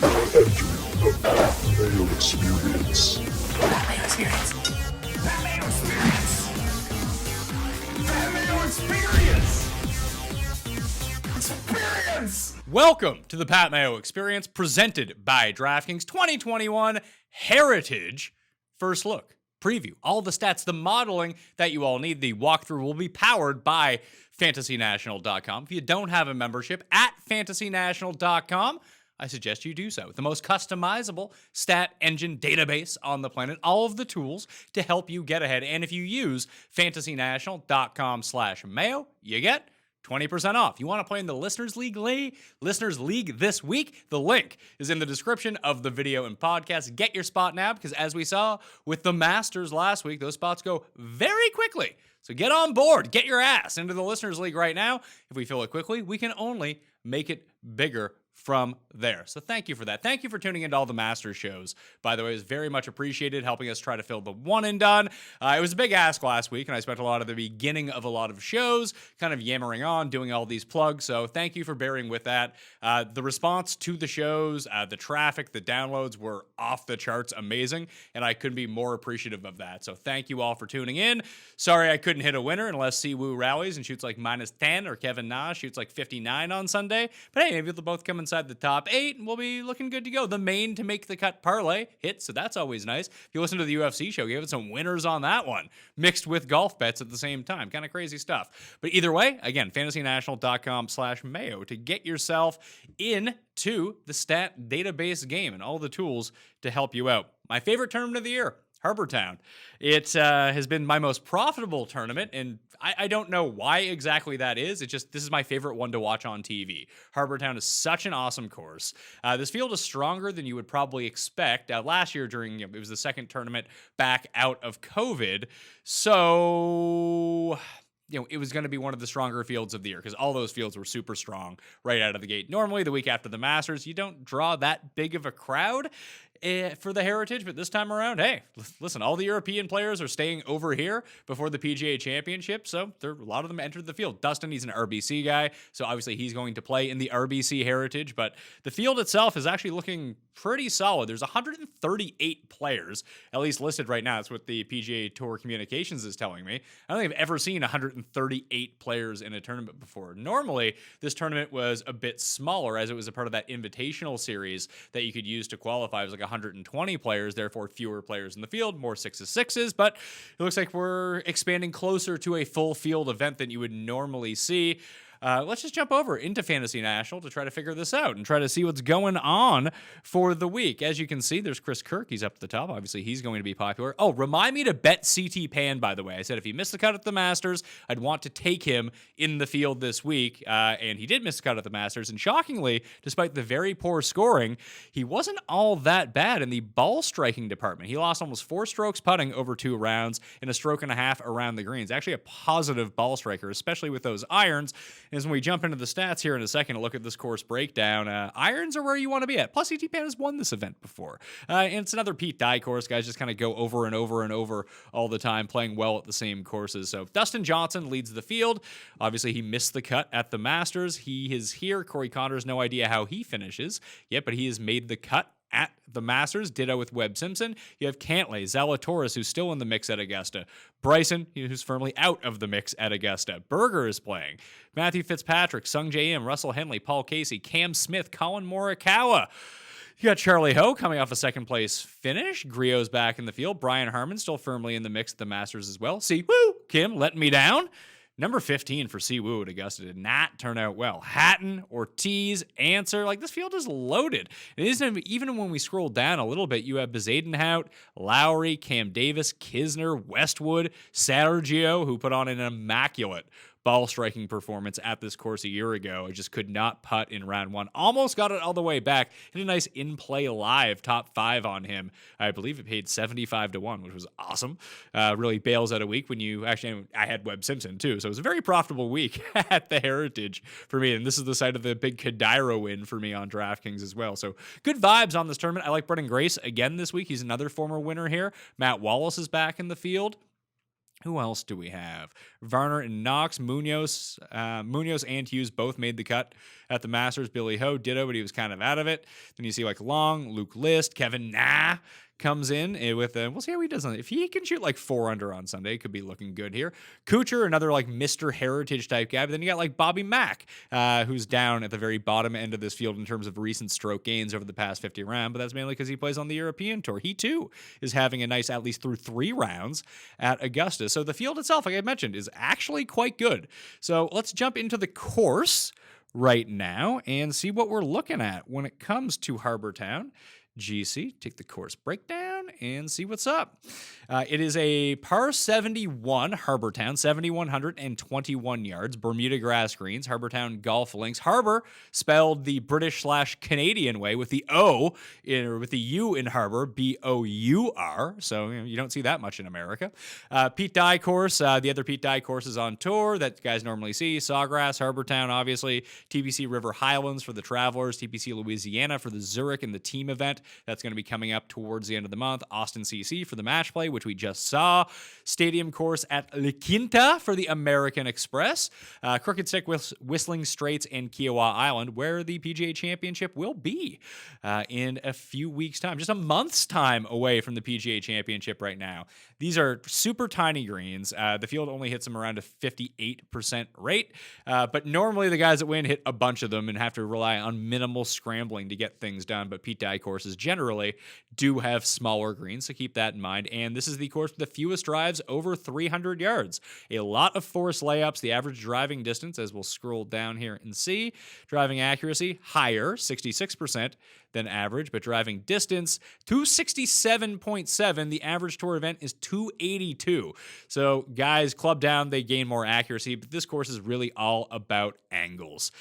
The Mayo Experience. Mayo Experience. Mayo Experience. Mayo Experience. Experience. Welcome to the Pat Mayo Experience, presented by DraftKings 2021 Heritage First Look Preview. All the stats, the modeling that you all need. The walkthrough will be powered by FantasyNational.com. If you don't have a membership at FantasyNational.com, I suggest you do so. The most customizable stat engine database on the planet. All of the tools to help you get ahead. And if you use FantasyNational.com/Mayo, you get 20% off. You want to play in the Listeners League this week? The link is in the description of the video and podcast. Get your spot now, because as we saw with the Masters last week, those spots go very quickly. So get on board. Get your ass into the Listeners League right now. If we fill it quickly, we can only make it bigger from there. So thank you for that. Thank you for tuning into all the Masters shows. By the way, it was very much appreciated, helping us try to fill the one and done. It was a big ask last week, and I spent a lot of the beginning of a lot of shows kind of yammering on, doing all these plugs. So thank you for bearing with that. The response to the shows, the traffic, the downloads were off the charts amazing, and I couldn't be more appreciative of that. So thank you all for tuning in. Sorry I couldn't hit a winner unless Siwoo rallies and shoots like -10, or Kevin Na shoots like 59 on Sunday. But hey, maybe they'll both come inside the top 8, and we'll be looking good to go. The main to make the cut parlay hit, so that's always nice. If you listen to the UFC show, gave it some winners on that one, mixed with golf bets at the same time. Kind of crazy stuff. But either way, again, FantasyNational.com/Mayo to get yourself into the stat database game and all the tools to help you out. My favorite tournament of the year, Harbour Town. It has been my most profitable tournament, and I don't know why exactly that is. It's just, this is my favorite one to watch on TV. Harbour Town is such an awesome course. This field is stronger than you would probably expect. Last year it was the second tournament back out of COVID. So it was going to be one of the stronger fields of the year, because all those fields were super strong right out of the gate. Normally, the week after the Masters, you don't draw that big of a crowd for the Heritage, but this time around, hey, listen, all the European players are staying over here before the PGA Championship, so a lot of them entered the field. Dustin, he's an RBC guy, so obviously he's going to play in the RBC Heritage, but the field itself is actually looking pretty solid. There's 138 players, at least listed right now. That's what the PGA Tour Communications is telling me. I don't think I've ever seen 138 players in a tournament before. Normally, this tournament was a bit smaller, as it was a part of that invitational series that you could use to qualify. It was like 120 players, therefore fewer players in the field, more 6s, but it looks like we're expanding closer to a full field event than you would normally see. Let's just jump over into Fantasy National to try to figure this out and try to see what's going on for the week. As you can see, there's Chris Kirk. He's up at the top. Obviously, he's going to be popular. Oh, remind me to bet CT Pan, by the way. I said if he missed the cut at the Masters, I'd want to take him in the field this week. And he did miss the cut at the Masters. And shockingly, despite the very poor scoring, he wasn't all that bad in the ball striking department. He lost almost 4 strokes putting over 2 rounds and a stroke and a half around the greens. Actually a positive ball striker, especially with those irons. As when we jump into the stats here in a second to look at this course breakdown, irons are where you want to be at. Plus, CT Pan has won this event before. And it's another Pete Dye course. Guys just kind of go over and over and over all the time, playing well at the same courses. So Dustin Johnson leads the field. Obviously, he missed the cut at the Masters. He is here. Corey Connors, no idea how he finishes yet, but he has made the cut at the Masters. Ditto with Webb Simpson. You have Cantlay, Zalatoris, who's still in the mix at Augusta. Bryson, who's firmly out of the mix at Augusta. Berger is playing. Matthew Fitzpatrick, Sung J M, Russell Henley, Paul Casey, Cam Smith, Colin Morikawa. You got Charlie Ho coming off a second place finish. Griot's back in the field. Brian Harman still firmly in the mix at the Masters as well. See, woo, Kim letting me down. Number 15 for Siwoo at Augusta did not turn out well. Hatton, Ortiz, Answer, this field is loaded. It isn't even when we scroll down a little bit, you have Bezadenhout, Lowry, Cam Davis, Kisner, Westwood, Sergio, who put on an immaculate ball striking performance at this course a year ago. I just could not putt in round 1. Almost got it all the way back. Hit a nice in-play live top 5 on him. I believe it paid 75-1, which was awesome. Really bails out a week when you actually, I had Webb Simpson too. So it was a very profitable week at the Heritage for me. And this is the site of the big Kadaira win for me on DraftKings as well. So good vibes on this tournament. I like Brendan Grace again this week. He's another former winner here. Matt Wallace is back in the field. Who else do we have? Varner and Knox, Munoz and Hughes both made the cut at the Masters. Billy Ho ditto, but he was kind of out of it. Then you see like Long, Luke List, Kevin Na comes in with we'll see how he does on it. If he can shoot like 4 under on Sunday, could be looking good here. Kuchar, another like Mr. Heritage type guy, but then you got like Bobby Mack, who's down at the very bottom end of this field in terms of recent stroke gains over the past 50 rounds, but that's mainly because he plays on the European Tour. He too is having a nice, at least through 3 rounds at Augusta. So the field itself, like I mentioned, is actually quite good. So let's jump into the course right now and see what we're looking at when it comes to Harbour Town. GC, take the course breakdown and see what's up. It is a par 71 Harbour Town, 7,121 yards, Bermuda grass greens, Harbour Town golf links. Harbour spelled the British/Canadian way with the O or with the U in Harbour, B-O-U-R. So you don't see that much in America. Pete Dye course, the other Pete Dye courses on tour that you guys normally see: Sawgrass, Harbour Town, obviously, TPC River Highlands for the Travelers, TPC Louisiana for the Zurich and the team event. That's going to be coming up towards the end of the month. Austin CC for the match play, which we just saw. Stadium course at La Quinta for the American Express. Crooked Stick, Whistling Straits, and Kiowa Island, where the PGA Championship will be in a few weeks' time. Just a month's time away from the PGA Championship right now. These are super tiny greens. The field only hits them around a 58% rate, but normally the guys that win hit a bunch of them and have to rely on minimal scrambling to get things done. But Pete Dye courses generally do have smaller greens, so keep that in mind. And this is the course with the fewest drives over 300 yards. A lot of forced layups. The average driving distance, as we'll scroll down here and see, driving accuracy higher, 66% than average, but driving distance 267.7. The average tour event is 282. So guys, club down, they gain more accuracy, but this course is really all about angles.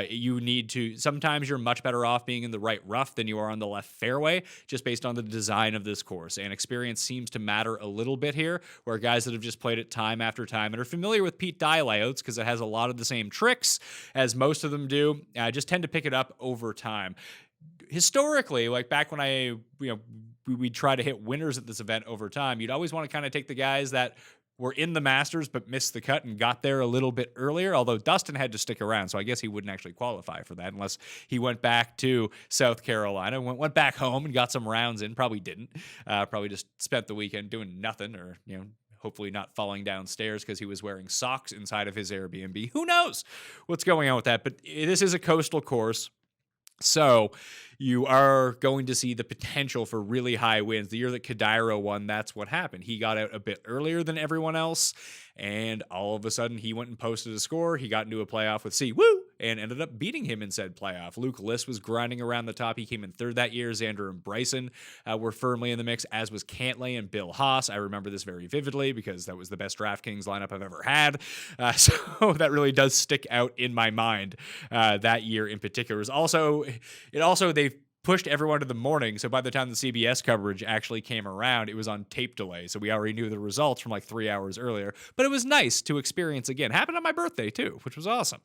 You need to, sometimes you're much better off being in the right rough than you are on the left fairway, just based on the design of this course. And experience seems to matter a little bit here, where guys that have just played it time after time and are familiar with Pete Dye layouts, because it has a lot of the same tricks as most of them do, just tend to pick it up over time. Historically, like back when we'd try to hit winners at this event over time, you'd always want to kind of take the guys that were in the Masters but missed the cut and got there a little bit earlier, although Dustin had to stick around, so I guess he wouldn't actually qualify for that unless he went back to South Carolina, went back home and got some rounds in. Probably didn't. Probably just spent the weekend doing nothing, or, hopefully not falling downstairs because he was wearing socks inside of his Airbnb. Who knows what's going on with that? But this is a coastal course, so you are going to see the potential for really high wins. The year that Kadaira won, that's what happened. He got out a bit earlier than everyone else, and all of a sudden he went and posted a score. He got into a playoff with Woo, and ended up beating him in said playoff. Luke List was grinding around the top. He came in third that year. Xander and Bryson were firmly in the mix, as was Cantlay and Bill Haas. I remember this very vividly because that was the best DraftKings lineup I've ever had. So that really does stick out in my mind that year in particular. They pushed everyone to the morning, so by the time the CBS coverage actually came around, it was on tape delay, so we already knew the results from like 3 hours earlier. But it was nice to experience again. Happened on my birthday too, which was awesome.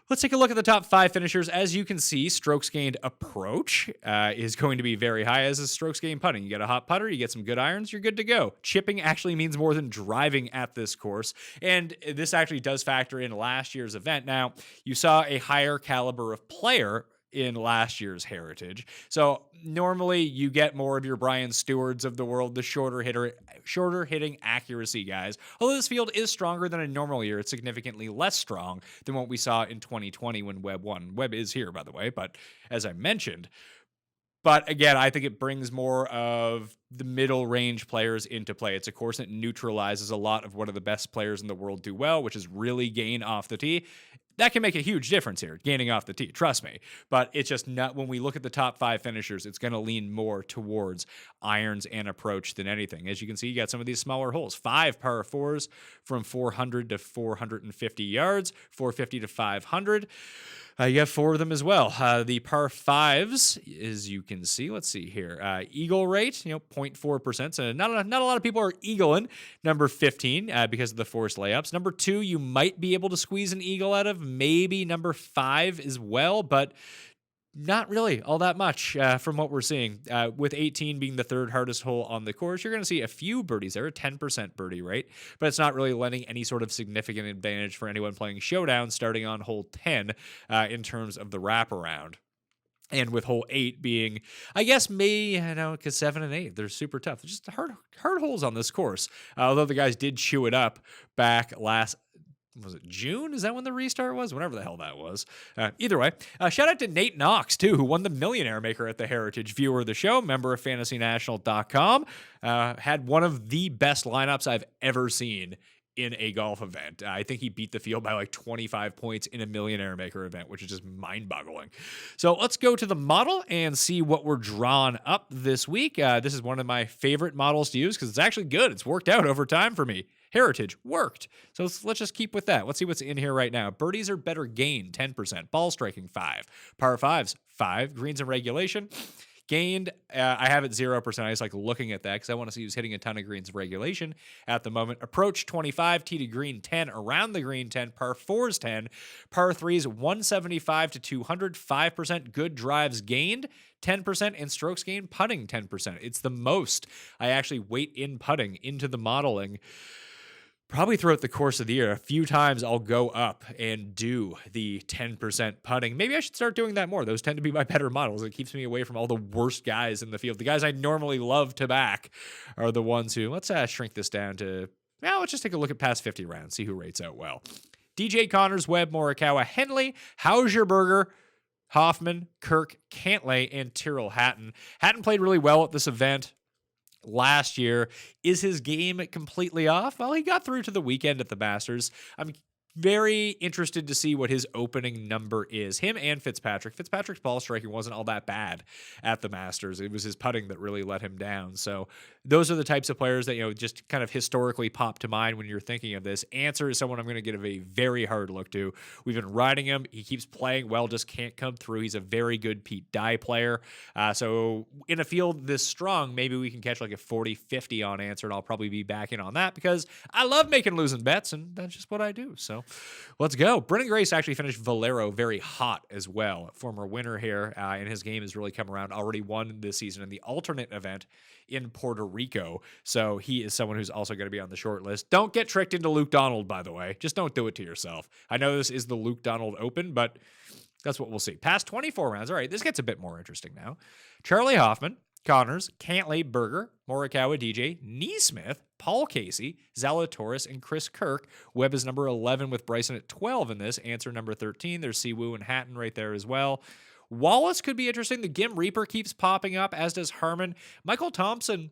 Let's take a look at the top 5 finishers. As you can see, strokes gained approach is going to be very high, as is strokes gained putting. You get a hot putter, you get some good irons, you're good to go. Chipping actually means more than driving at this course, and this actually does factor in last year's event. Now, you saw a higher caliber of player in last year's Heritage. So normally you get more of your Brian Stewarts of the world, the shorter hitting accuracy guys. Although this field is stronger than a normal year, it's significantly less strong than what we saw in 2020 when Webb won. Webb is here, by the way, but as I mentioned. But again, I think it brings more of the middle range players into play. It's a course that neutralizes a lot of one of the best players in the world do well, which is really gain off the tee. That can make a huge difference here, gaining off the tee, trust me. But it's just not, when we look at the top 5 finishers, it's going to lean more towards irons and approach than anything. As you can see, you got some of these smaller holes. 5 par 4s from 400 to 450 yards, 450 to 500. You have 4 of them as well. The par 5s, as you can see, let's see here. Eagle rate, 0.4%. So not a lot of people are eagling number 15 because of the forced layups. Number 2, you might be able to squeeze an eagle out of. Maybe number 5 as well, but Not really all that much from what we're seeing. With 18 being the third hardest hole on the course, you're going to see a few birdies there, a 10% birdie rate, but it's not really lending any sort of significant advantage for anyone playing Showdown starting on hole 10 in terms of the wraparound. And with hole 8 being, I guess, because 7 and 8, they're super tough. They're just hard holes on this course. Although the guys did chew it up back last, was it June? Is that when the restart was? Whatever the hell that was. Either way, shout out to Nate Knox, too, who won the Millionaire Maker at the Heritage. Viewer of the show, member of FantasyNational.com. Had one of the best lineups I've ever seen in a golf event. I think he beat the field by like 25 points in a Millionaire Maker event, which is just mind-boggling. So let's go to the model and see what we're drawing up this week. This is one of my favorite models to use because it's actually good. It's worked out over time for me. Heritage worked. So let's just keep with that. Let's see what's in here right now. Birdies are better gained, 10%. Ball striking, 5. Par 5s, 5. Greens and regulation. Gained, I have it 0%. I just like looking at that because I want to see who's hitting a ton of greens of regulation at the moment. Approach 25, tee to green 10, around the green 10, par 4s 10, par 3s 175 to 200, 5% good drives gained, 10%, and strokes gained putting 10%. It's the most I actually weight in putting into the modeling. Probably throughout the course of the year, a few times I'll go up and do the 10% putting. Maybe I should start doing that more. Those tend to be my better models. It keeps me away from all the worst guys in the field. The guys I normally love to back are the ones who, let's shrink this down to, let's just take a look at past 50 rounds, see who rates out well. DJ Connors, Webb, Morikawa, Henley, Hausberger, Hoffman, Kirk, Cantlay, and Tyrrell Hatton. Hatton played really well at this event last year. Is his game completely off? Well, he got through to the weekend at the Masters. I'm very interested to see what his opening number is. Him and Fitzpatrick. Fitzpatrick's ball striking wasn't all that bad at the Masters. It was his putting that really let him down. So those are the types of players that, just kind of historically pop to mind when you're thinking of this. Answer is someone I'm going to give a very hard look to. We've been riding him. He keeps playing well, just can't come through. He's a very good Pete Dye player. So in a field this strong, maybe we can catch like a 40-50 on Answer, and I'll probably be back in on that because I love making losing bets, and that's just what I do. So let's go. Brendan Grace actually finished Valero very hot as well. Former winner here, and his game has really come around. Already won this season in the alternate event in Puerto Rico. So he is someone who's also going to be on the short list. Don't get tricked into Luke Donald, by the way. Just don't do it to yourself. I know this is the Luke Donald Open, but that's what we'll see. Past 24 rounds. All right, this gets a bit more interesting now. Charlie Hoffman, Connors, Cantlay, Berger, Morikawa, DJ, Neesmith, Paul Casey, Zalatoris, and Chris Kirk. Webb is number 11 with Bryson at 12 in this. Answer number 13. There's Siwoo and Hatton right there as well. Wallace could be interesting. The Gim Reaper keeps popping up, as does Harmon. Michael Thompson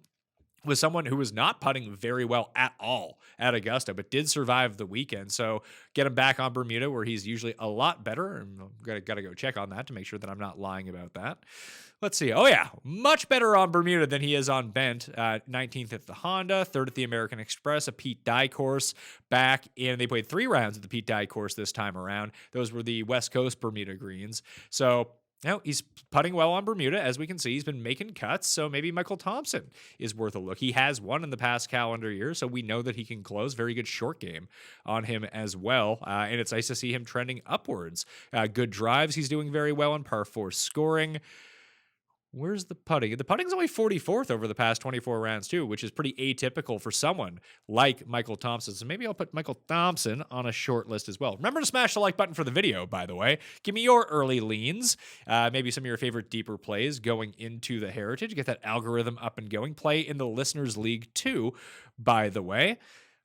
was someone who was not putting very well at all at Augusta, but did survive the weekend. So get him back on Bermuda, where he's usually a lot better. And I've got to go check on that to make sure that I'm not lying about that. Let's see. Oh, yeah. Much better on Bermuda than he is on Bent. 19th at the Honda, 3rd at the American Express, a Pete Dye course back in. They played 3 rounds at the Pete Dye course this time around. Those were the West Coast Bermuda greens. So now he's putting well on Bermuda. As we can see, he's been making cuts. So maybe Michael Thompson is worth a look. He has won in the past calendar year, so we know that he can close. Very good short game on him as well. And it's nice to see him trending upwards. Good drives. He's doing very well on par 4 scoring. Where's the putting? The putting's only 44th over the past 24 rounds, too, which is pretty atypical for someone like Michael Thompson. So maybe I'll put Michael Thompson on a short list as well. Remember to smash the like button for the video, by the way. Give me your early leans, maybe some of your favorite deeper plays going into the Heritage. Get that algorithm up and going. Play in the Listeners League, too, by the way.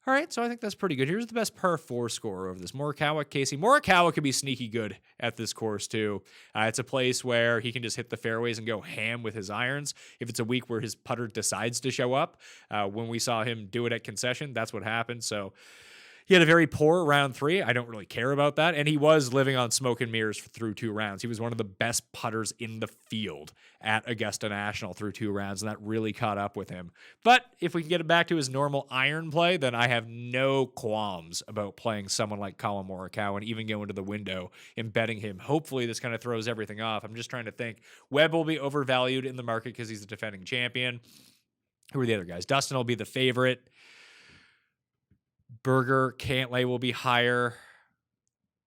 All right, so I think that's pretty good. Here's the best par 4 scorer over this. Morikawa, Casey. Morikawa could be sneaky good at this course, too. It's a place where he can just hit the fairways and go ham with his irons. If it's a week where his putter decides to show up, when we saw him do it at Concession, that's what happened. So he had a very poor round 3. I don't really care about that. And he was living on smoke and mirrors through 2 rounds. He was one of the best putters in the field at Augusta National through 2 rounds, and that really caught up with him. But if we can get him back to his normal iron play, then I have no qualms about playing someone like Colin Morikawa and even going to the window and betting him. Hopefully this kind of throws everything off. I'm just trying to think. Webb will be overvalued in the market because he's the defending champion. Who are the other guys? Dustin will be the favorite. Berger, Cantlay will be higher.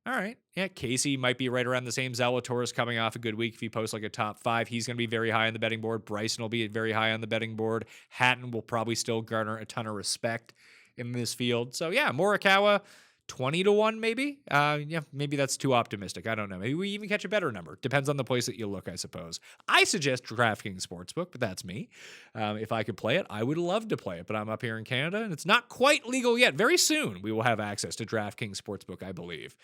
All right. Yeah, Casey might be right around the same. Zalatoris coming off a good week. If he posts like a top 5, he's going to be very high on the betting board. Bryson will be very high on the betting board. Hatton will probably still garner a ton of respect in this field. So yeah, Morikawa, 20-1 maybe. Yeah, maybe that's too optimistic. I don't know. Maybe we even catch a better number. Depends on the place that you look, I suppose. I suggest DraftKings Sportsbook, but that's me. If I could play it, I would love to play it, but I'm up here in Canada and it's not quite legal yet. Very soon we will have access to DraftKings Sportsbook, I believe.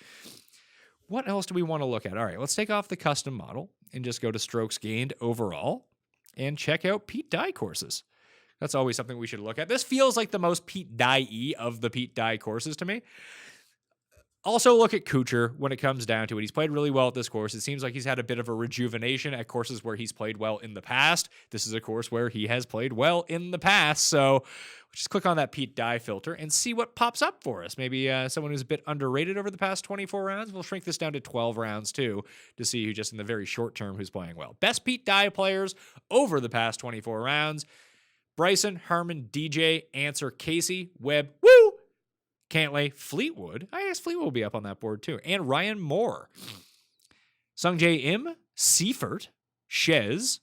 What else do we want to look at? All right, let's take off the custom model and just go to strokes gained overall and check out Pete Dye courses. That's always something we should look at. This feels like the most Pete Dye-y of the Pete Dye courses to me. Also, look at Kuchar when it comes down to it. He's played really well at this course. It seems like he's had a bit of a rejuvenation at courses where he's played well in the past. This is a course where he has played well in the past. So just click on that Pete Dye filter and see what pops up for us. Maybe someone who's a bit underrated over the past 24 rounds. We'll shrink this down to 12 rounds too to see who just in the very short term who's playing well. Best Pete Dye players over the past 24 rounds. Bryson, Harman, DJ, Answer, Casey, Webb, woo! Cantlay, Fleetwood. I guess Fleetwood will be up on that board too. And Ryan Moore. Sungjae Im, Seifert, Shez,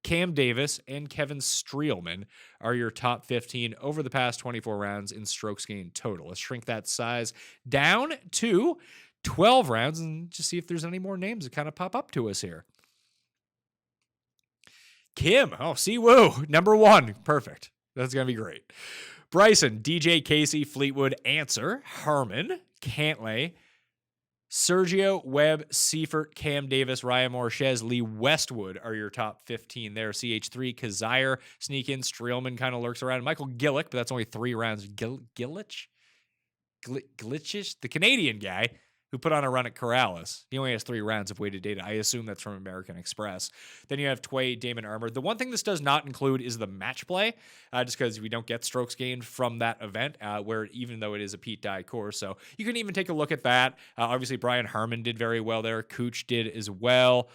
Cam Davis, and Kevin Streelman are your top 15 over the past 24 rounds in strokes gained total. Let's shrink that size down to 12 rounds and just see if there's any more names that kind of pop up to us here. Kim, Siwoo, number 1. Perfect. That's going to be great. Bryson, DJ, Casey, Fleetwood, Answer, Harman, Cantlay, Sergio, Webb, Seifert, Cam Davis, Ryan Moore, Shez, Lee Westwood are your top 15 there. CH3, Kazire, sneak in, Streelman kind of lurks around. Michael Gillick, but that's only 3 rounds. Glitchish? The Canadian guy who put on a run at Corrales. He only has 3 rounds of weighted data. I assume that's from American Express. Then you have Tway, Damon Armour. The one thing this does not include is the match play, just because we don't get strokes gained from that event, where even though it is a Pete Dye course. So you can even take a look at that. Obviously, Brian Harman did very well there. Cooch did as well.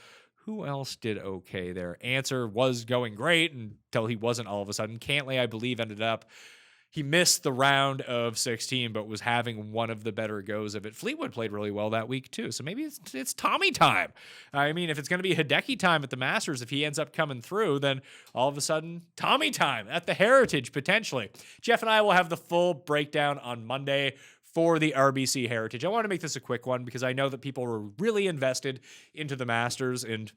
Who else did okay there? Answer was going great until he wasn't all of a sudden. Cantlay, I believe, ended up... He missed the round of 16, but was having one of the better goes of it. Fleetwood played really well that week, too. So maybe it's Tommy time. I mean, if it's going to be Hideki time at the Masters, if he ends up coming through, then all of a sudden, Tommy time at the Heritage, potentially. Jeff and I will have the full breakdown on Monday for the RBC Heritage. I want to make this a quick one because I know that people were really invested into the Masters, and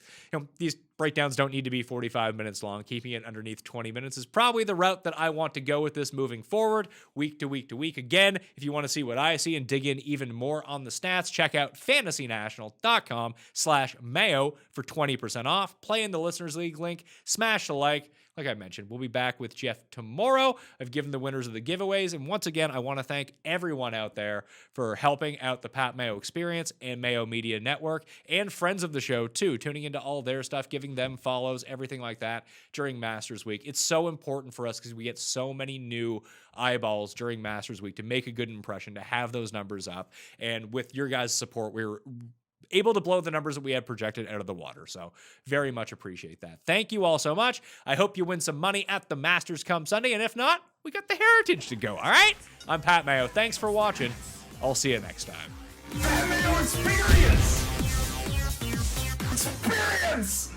these breakdowns don't need to be 45 minutes long. Keeping it underneath 20 minutes is probably the route that I want to go with this moving forward, week to week to week. Again, if you want to see what I see and dig in even more on the stats, check out fantasynational.com/Mayo for 20% off. Play in the Listeners League link, smash the like. Like I mentioned, we'll be back with Jeff tomorrow. I've given the winners of the giveaways. And once again, I want to thank everyone out there for helping out the Pat Mayo Experience and Mayo Media Network and friends of the show, too, tuning into all their stuff, giving them follows, everything like that during Masters Week. It's so important for us because we get so many new eyeballs during Masters Week to make a good impression, to have those numbers up. And with your guys' support, we're able to blow the numbers that we had projected out of the water. So very much appreciate that. Thank you all so much. I hope you win some money at the Masters come Sunday. And if not, we got the Heritage to go. All right. I'm Pat Mayo. Thanks for watching. I'll see you next time. Pat Mayo Experience! Experience!